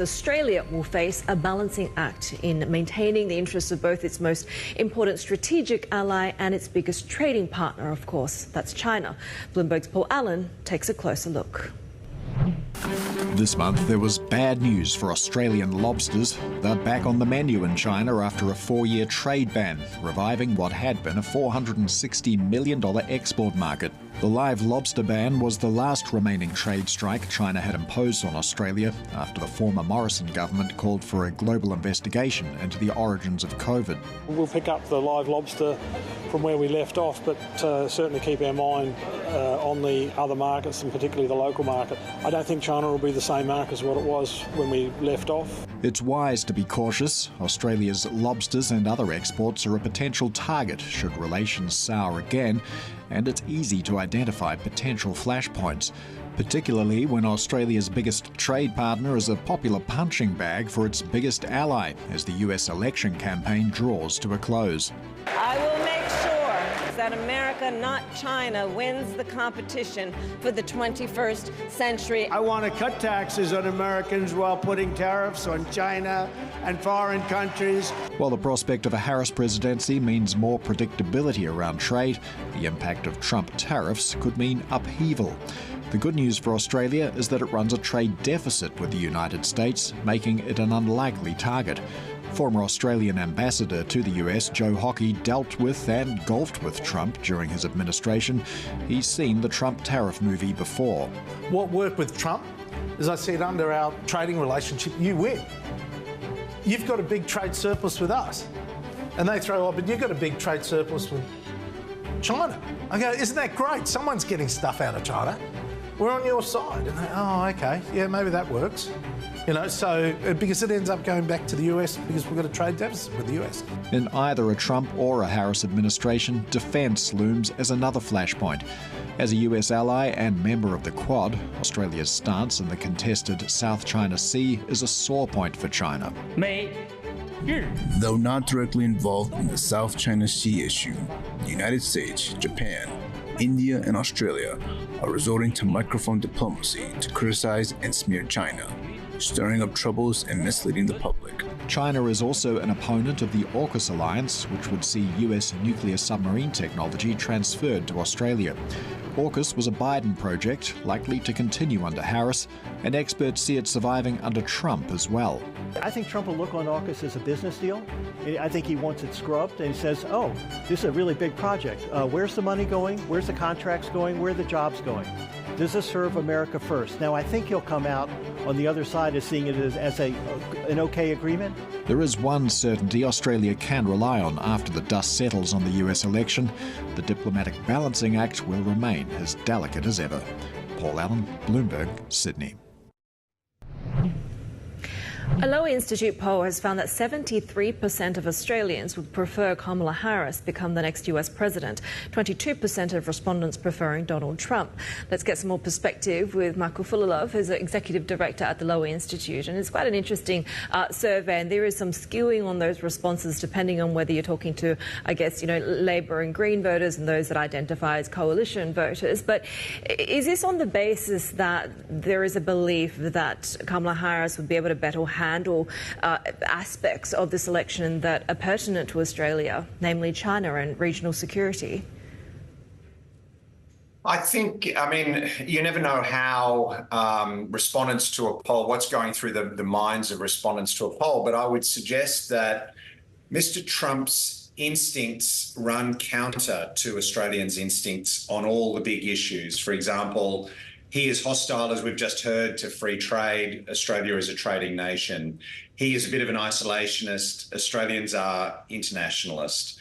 Australia will face a balancing act in maintaining the interests of both its most important strategic ally and its biggest trading partner, of course. That's China. Bloomberg's Paul Allen takes a closer look. This month, there was bad news for Australian lobsters. They're back on the menu in China after a 4-year trade ban, reviving what had been a $460 million export market. The live lobster ban was the last remaining trade strike China had imposed on Australia after the former Morrison government called for a global investigation into the origins of COVID. We'll pick up the live lobster from where we left off, but certainly keep our mind on the other markets and particularly the local market. I don't think China will be the same market as what it was when we left off. It's wise to be cautious. Australia's lobsters and other exports are a potential target should relations sour again, and it's easy to identify potential flashpoints, particularly when Australia's biggest trade partner is a popular punching bag for its biggest ally as the US election campaign draws to a close. I will make sure that America, not China, wins the competition for the 21st century. I want to cut taxes on Americans while putting tariffs on China and foreign countries. While the prospect of a Harris presidency means more predictability around trade, the impact of Trump tariffs could mean upheaval. The good news for Australia is that it runs a trade deficit with the United States, making it an unlikely target. Former Australian ambassador to the US, Joe Hockey, dealt with and golfed with Trump during his administration. He's seen the Trump tariff movie before. What worked with Trump, as I said, under our trading relationship, you win. You've got a big trade surplus with us. And they throw, oh, but you've got a big trade surplus with China. I go, isn't that great? Someone's getting stuff out of China. We're on your side. And they, oh, okay, yeah, maybe that works. You know, so because it ends up going back to the US because we've got a trade deficit with the US. In either a Trump or a Harris administration, defence looms as another flashpoint. As a US ally and member of the Quad, Australia's stance in the contested South China Sea is a sore point for China. Though not directly involved in the South China Sea issue, the United States, Japan, India, and Australia are resorting to microphone diplomacy to criticize and smear China, stirring up troubles and misleading the public. China is also an opponent of the AUKUS alliance, which would see US nuclear submarine technology transferred to Australia. AUKUS was a Biden project, likely to continue under Harris, and experts see it surviving under Trump as well. I think Trump will look on AUKUS as a business deal. I think he wants it scrubbed, and he says, oh, this is a really big project. Where's the money going? Where's the contracts going? Where are the jobs going? Does this serve America first? Now, I think he'll come out on the other side as seeing it as an okay agreement. There is one certainty Australia can rely on after the dust settles on the US election. The diplomatic balancing act will remain as delicate as ever. Paul Allen, Bloomberg, Sydney. A Lowy Institute poll has found that 73% of Australians would prefer Kamala Harris become the next US president, 22% of respondents preferring Donald Trump. Let's get some more perspective with Michael Fullilove, who's an executive director at the Lowy Institute. And it's quite an interesting survey, and there is some skewing on those responses depending on whether you're talking to, I guess, Labor and Green voters and those that identify as coalition voters. But is this on the basis that there is a belief that Kamala Harris would be able to better handle aspects of this election that are pertinent to Australia, namely China and regional security? I mean, you never know how respondents to a poll, what's going through the minds of respondents to a poll, but I would suggest that Mr. Trump's instincts run counter to Australians' instincts on all the big issues. For example, he is hostile, as we've just heard, to free trade. Australia is a trading nation. He is a bit of an isolationist. Australians are internationalist.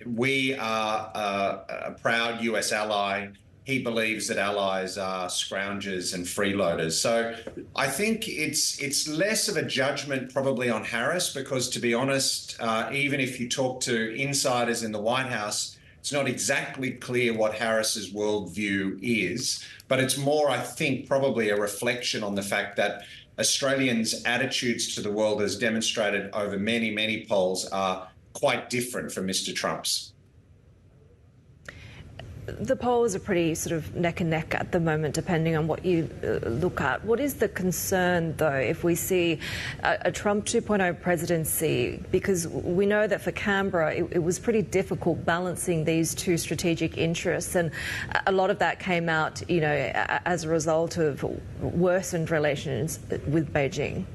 We are a proud US ally. He believes that allies are scroungers and freeloaders. So I think it's less of a judgment probably on Harris, because to be honest, even if you talk to insiders in the White House, it's not exactly clear what Harris's worldview is, but it's more, I think, probably a reflection on the fact that Australians' attitudes to the world, as demonstrated over many, many polls, are quite different from Mr. Trump's. The polls are pretty sort of neck and neck at the moment, depending on what you look at. What is the concern, though, if we see a Trump 2.0 presidency? Because we know that for Canberra, it was pretty difficult balancing these two strategic interests, and a lot of that came out, you know, as a result of worsened relations with Beijing.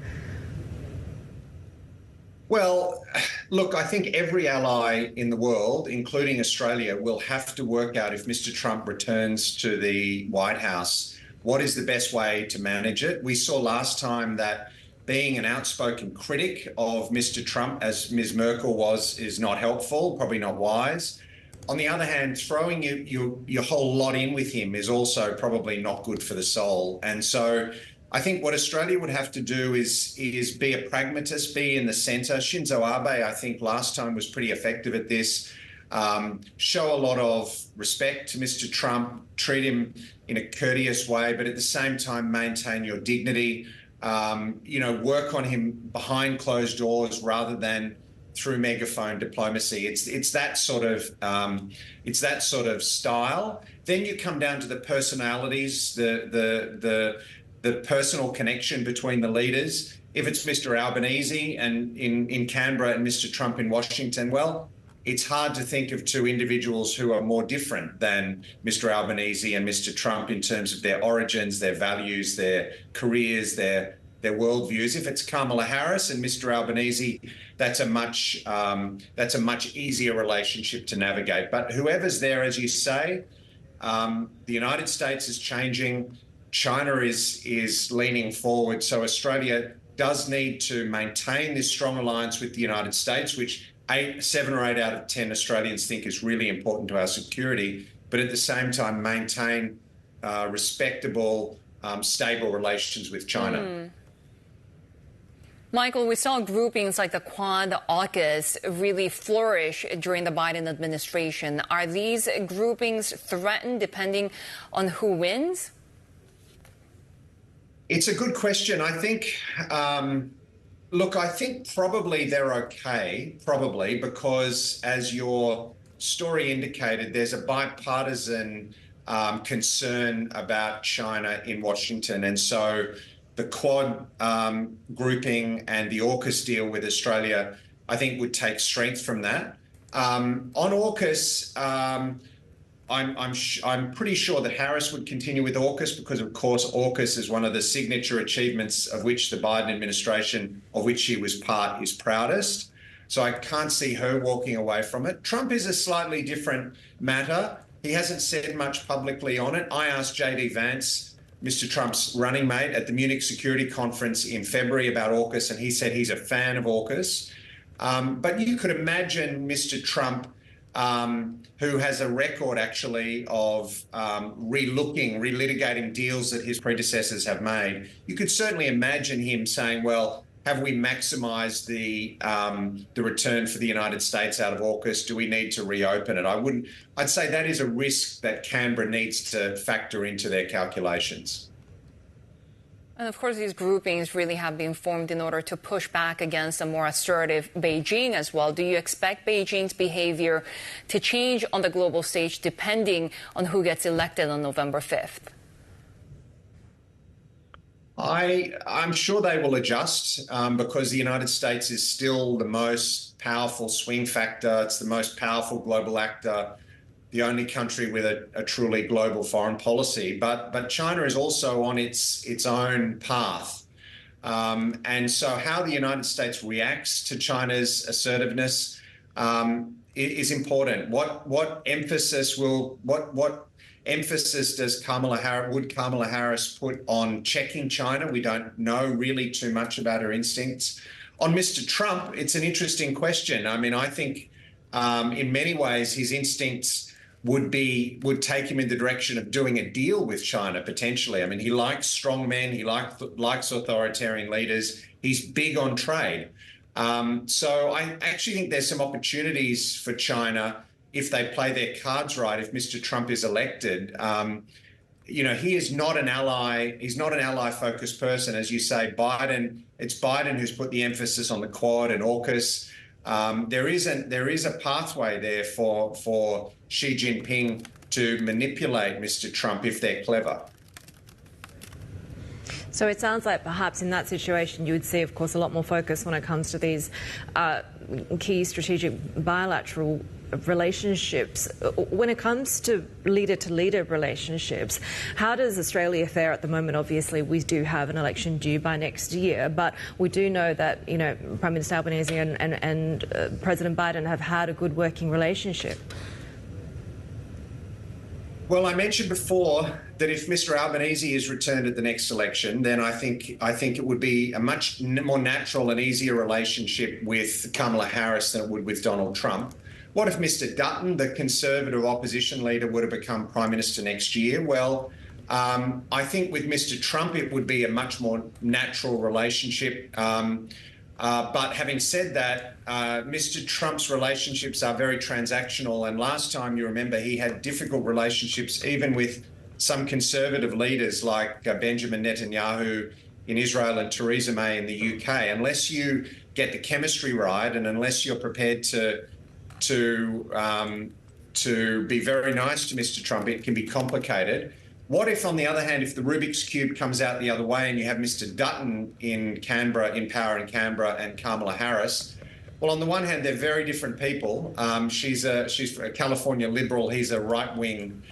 Well, look, I think every ally in the world, including Australia, will have to work out, if Mr. Trump returns to the White House, what is the best way to manage it. We saw last time that being an outspoken critic of Mr. Trump, as Ms. Merkel was, is not helpful, probably not wise. On the other hand, throwing your whole lot in with him is also probably not good for the soul. And so I think what Australia would have to do is be a pragmatist, be in the centre. Shinzo Abe, I think, last time was pretty effective at this. Show a lot of respect to Mr. Trump, treat him in a courteous way, but at the same time maintain your dignity. You know, work on him behind closed doors rather than through megaphone diplomacy. It's that sort of style. Then you come down to the personalities, the personal connection between the leaders. If it's Mr. Albanese and in Canberra and Mr. Trump in Washington, well, it's hard to think of two individuals who are more different than Mr. Albanese and Mr. Trump in terms of their origins, their values, their careers, their worldviews. If it's Kamala Harris and Mr. Albanese, that's a much easier relationship to navigate. But whoever's there, as you say, the United States is changing. China is leaning forward. So Australia does need to maintain this strong alliance with the United States, which 7 or 8 out of 10 Australians think is really important to our security, but at the same time maintain respectable, stable relations with China. Michael, we saw groupings like the Quad, the AUKUS really flourish during the Biden administration. Are these groupings threatened depending on who wins? It's a good question. I think, look, I think probably they're okay, because as your story indicated, there's a bipartisan concern about China in Washington. And so the Quad grouping and the AUKUS deal with Australia, I think, would take strength from that. On AUKUS, I'm pretty sure that Harris would continue with AUKUS because, of course, AUKUS is one of the signature achievements of which the Biden administration, of which she was part, is proudest. So I can't see her walking away from it. Trump is a slightly different matter. He hasn't said much publicly on it. I asked J.D. Vance, Mr. Trump's running mate, at the Munich Security Conference in February about AUKUS, and he said he's a fan of AUKUS. But you could imagine Mr. Trump, who has a record actually of relitigating deals that his predecessors have made. You could certainly imagine him saying, well, have we maximised the return for the United States out of AUKUS? Do we need to reopen it? I'd say that is a risk that Canberra needs to factor into their calculations. And of course, these groupings really have been formed in order to push back against a more assertive Beijing as well. Do you expect Beijing's behavior to change on the global stage depending on who gets elected on November 5th? I'm sure they will adjust because the United States is still the most powerful swing factor. It's the most powerful global actor, the only country with a truly global foreign policy. But China is also on its own path. And so how the United States reacts to China's assertiveness is important. What emphasis does Kamala Harris put on checking China? We don't know really too much about her instincts. On Mr. Trump, it's an interesting question. I mean, I think in many ways his instincts would take him in the direction of doing a deal with China potentially. I mean, he likes strong men, he likes authoritarian leaders. He's big on trade. So I actually think there's some opportunities for China if they play their cards right, if Mr. Trump is elected. He is not an ally. He's not an ally-focused person. As you say, it's Biden who's put the emphasis on the Quad and AUKUS. There is a pathway there for Xi Jinping to manipulate Mr. Trump if they're clever. So it sounds like perhaps in that situation you would see, of course, a lot more focus when it comes to these key strategic bilateral relationships. When it comes to leader-to-leader relationships, how does Australia fare at the moment? Obviously, we do have an election due by next year, but we do know that, you know, Prime Minister Albanese and President Biden have had a good working relationship. Well, I mentioned before that if Mr. Albanese is returned at the next election, then I think it would be a much more natural and easier relationship with Kamala Harris than it would with Donald Trump. What if Mr. Dutton, the Conservative opposition leader, would have become Prime Minister next year? Well, I think with Mr. Trump, it would be a much more natural relationship. But having said that, Mr. Trump's relationships are very transactional. And last time, you remember, he had difficult relationships even with some conservative leaders like Benjamin Netanyahu in Israel and Theresa May in the UK. Unless you get the chemistry right and unless you're prepared to be very nice to Mr. Trump, it can be complicated. What if, on the other hand, if the Rubik's Cube comes out the other way and you have Mr. Dutton in Canberra, in power in Canberra, and Kamala Harris? Well, on the one hand, they're very different people. She's a California liberal. He's a right-wing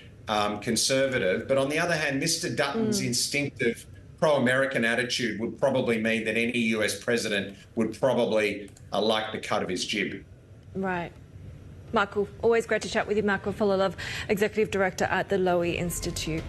conservative. But on the other hand, Mr. Dutton's instinctive pro-American attitude would probably mean that any US president would probably like the cut of his jib. Right. Michael, always great to chat with you. Michael Fullilove, Executive Director at the Lowy Institute.